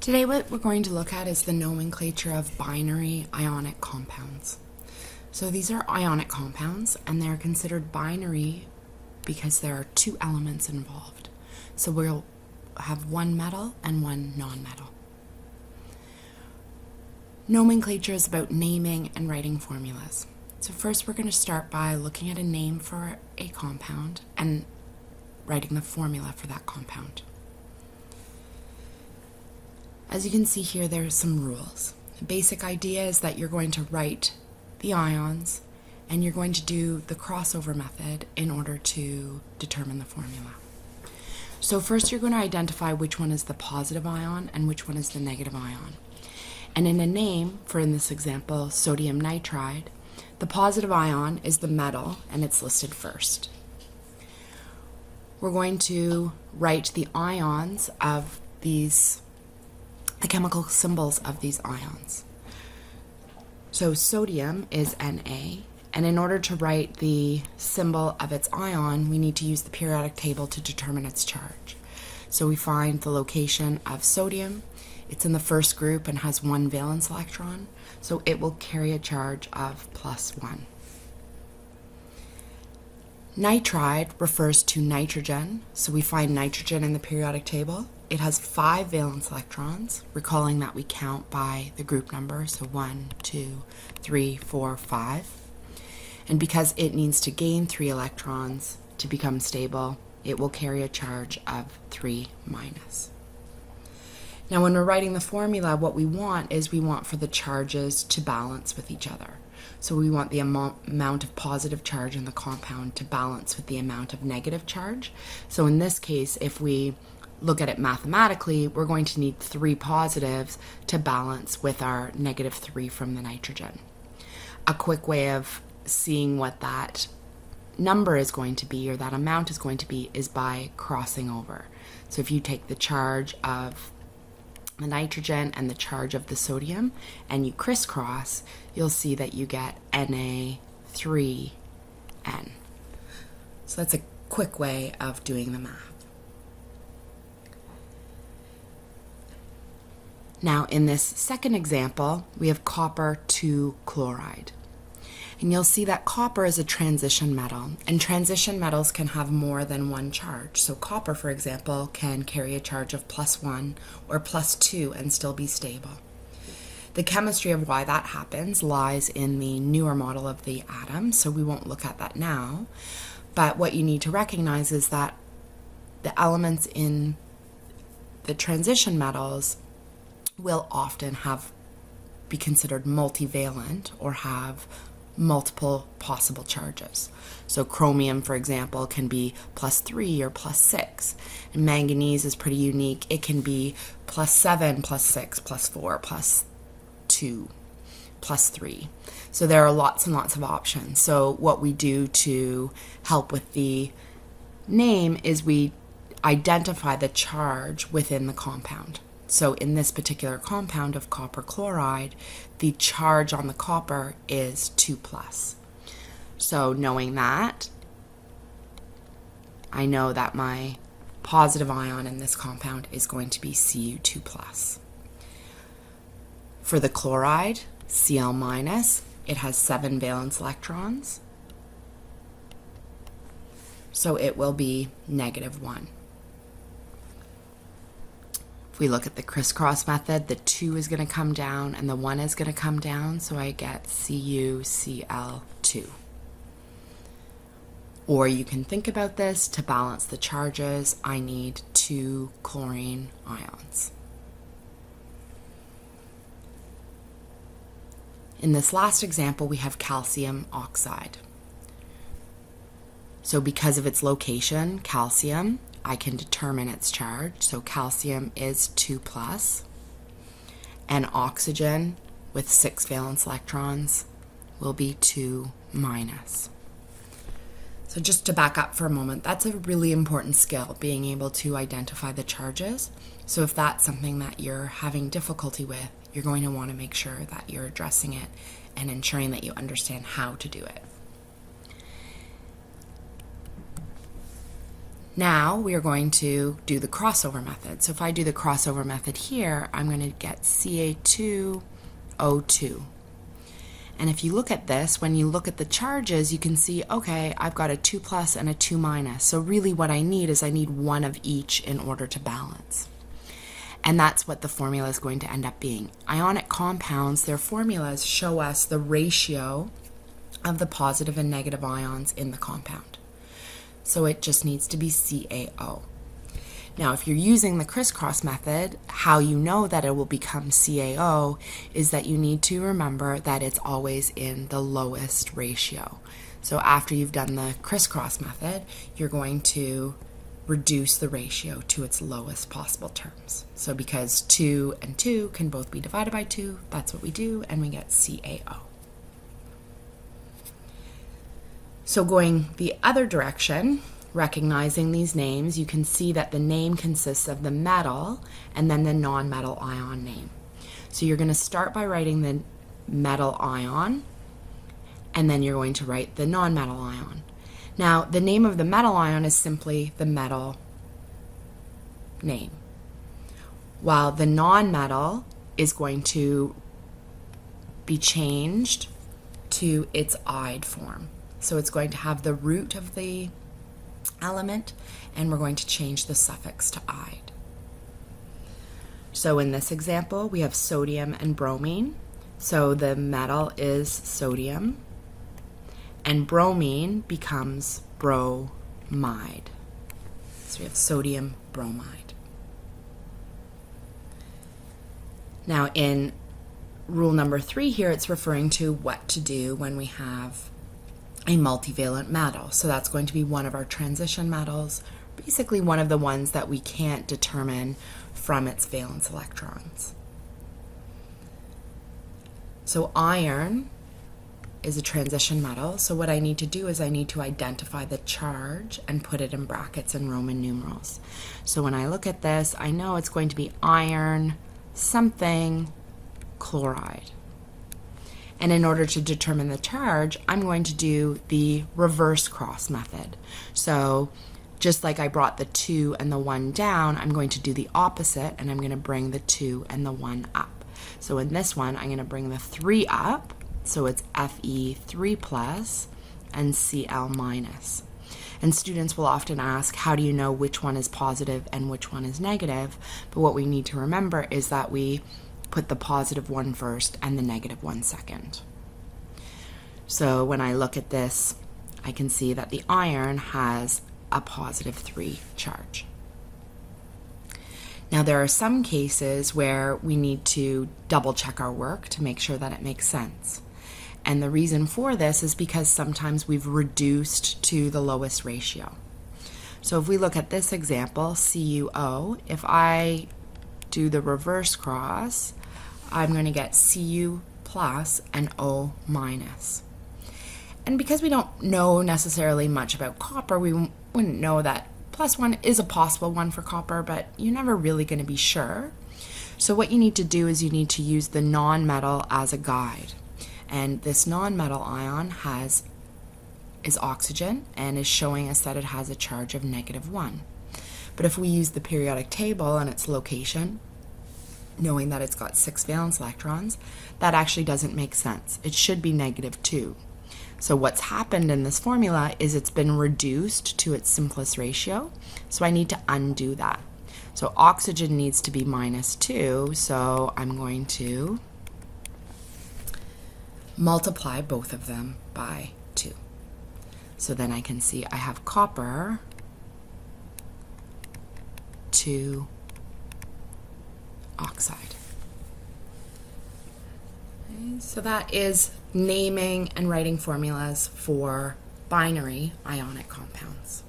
Today what we're going to look at is the nomenclature of binary ionic compounds. So these are ionic compounds and they're considered binary because there are two elements involved. So we'll have one metal and one non-metal. Nomenclature is about naming and writing formulas. So first we're going to start by looking at a name for a compound and writing the formula for that compound. As you can see here, there are some rules. The basic idea is that you're going to write the ions and you're going to do the crossover method in order to determine the formula. So first you're going to identify which one is the positive ion and which one is the negative ion. And in a name, for in this example, sodium nitride, the positive ion is the metal and it's listed first. We're going to write the ions of the chemical symbols of these ions. So sodium is Na, and in order to write the symbol of its ion, we need to use the periodic table to determine its charge. So we find the location of sodium. It's in the first group and has one valence electron, so it will carry a charge of +1. Nitride refers to nitrogen, so we find nitrogen in the periodic table. It has 5 valence electrons, recalling that we count by the group number, so 1, 2, 3, 4, 5. And because it needs to gain 3 electrons to become stable, it will carry a charge of 3-. Now when we're writing the formula, what we want for the charges to balance with each other. So we want the amount of positive charge in the compound to balance with the amount of negative charge. So in this case, if we look at it mathematically, we're going to need 3 positives to balance with our -3 from the nitrogen. A quick way of seeing what that number is going to be, or that amount is going to be, is by crossing over. So if you take the charge of the nitrogen and the charge of the sodium and you crisscross, you'll see that you get Na3N. So that's a quick way of doing the math. Now in this second example, we have copper to chloride. And you'll see that copper is a transition metal, and transition metals can have more than one charge. So copper, for example, can carry a charge of +1 or +2 and still be stable. The chemistry of why that happens lies in the newer model of the atom, so we won't look at that now. But what you need to recognize is that the elements in the transition metals will often be considered multivalent or have multiple possible charges. So chromium, for example, can be +3 or +6. And manganese is pretty unique. It can be +7, +6, +4, +2, +3. So there are lots and lots of options. So what we do to help with the name is we identify the charge within the compound. So in this particular compound of copper chloride, the charge on the copper is 2+. So knowing that, I know that my positive ion in this compound is going to be Cu2+. For the chloride, Cl-, it has 7 valence electrons, so it will be -1. If we look at the crisscross method, the 2 is going to come down and the 1 is going to come down, so I get CuCl2. Or you can think about this, to balance the charges, I need 2 chlorine ions. In this last example, we have calcium oxide. So because of its location, calcium, I can determine its charge. So calcium is 2+, and oxygen with 6 valence electrons will be 2-. So just to back up for a moment, that's a really important skill, being able to identify the charges. So if that's something that you're having difficulty with, you're going to want to make sure that you're addressing it and ensuring that you understand how to do it. Now we are going to do the crossover method. So if I do the crossover method here, I'm going to get Ca2O2. And if you look at this, when you look at the charges, you can see, okay, I've got a 2 plus and a 2 minus. So really what I need is I need one of each in order to balance. And that's what the formula is going to end up being. Ionic compounds, their formulas show us the ratio of the positive and negative ions in the compound. So it just needs to be CaO. Now, if you're using the crisscross method, how you know that it will become CaO is that you need to remember that it's always in the lowest ratio. So after you've done the crisscross method, you're going to reduce the ratio to its lowest possible terms. So because 2 and 2 can both be divided by 2, that's what we do, and we get CaO. So going the other direction, recognizing these names, you can see that the name consists of the metal and then the non-metal ion name. So you're going to start by writing the metal ion, and then you're going to write the non-metal ion. Now, the name of the metal ion is simply the metal name, while the non-metal is going to be changed to its "ide" form. So it's going to have the root of the element, and we're going to change the suffix to "ide." So in this example, we have sodium and bromine. So the metal is sodium, and bromine becomes bromide. So we have sodium bromide. Now in rule number 3 here, it's referring to what to do when we have a multivalent metal. So that's going to be one of our transition metals, basically one of the ones that we can't determine from its valence electrons. So iron is a transition metal, so what I need to do is I need to identify the charge and put it in brackets in Roman numerals. So when I look at this, I know it's going to be iron something chloride. And in order to determine the charge, I'm going to do the reverse cross method. So just like I brought the 2 and the 1 down, I'm going to do the opposite, and I'm going to bring the 2 and the 1 up. So in this one, I'm going to bring the 3 up, so it's Fe3 plus and Cl minus. And students will often ask, how do you know which one is positive and which one is negative? But what we need to remember is that we put the positive one first and the negative one second. So when I look at this, I can see that the iron has a positive 3 charge. Now there are some cases where we need to double check our work to make sure that it makes sense. And the reason for this is because sometimes we've reduced to the lowest ratio. So if we look at this example, CuO, if I do the reverse cross, I'm going to get Cu plus and O minus. And because we don't know necessarily much about copper, we wouldn't know that +1 is a possible one for copper, but you're never really going to be sure. So what you need to do is you need to use the non-metal as a guide. And this non-metal ion is oxygen and is showing us that it has a charge of -1. But if we use the periodic table and its location, knowing that it's got 6 valence electrons, that actually doesn't make sense. It should be -2. So what's happened in this formula is it's been reduced to its simplest ratio, so I need to undo that. So oxygen needs to be -2, so I'm going to multiply both of them by 2. So then I can see I have copper 2 oxide. Okay, so that is naming and writing formulas for binary ionic compounds.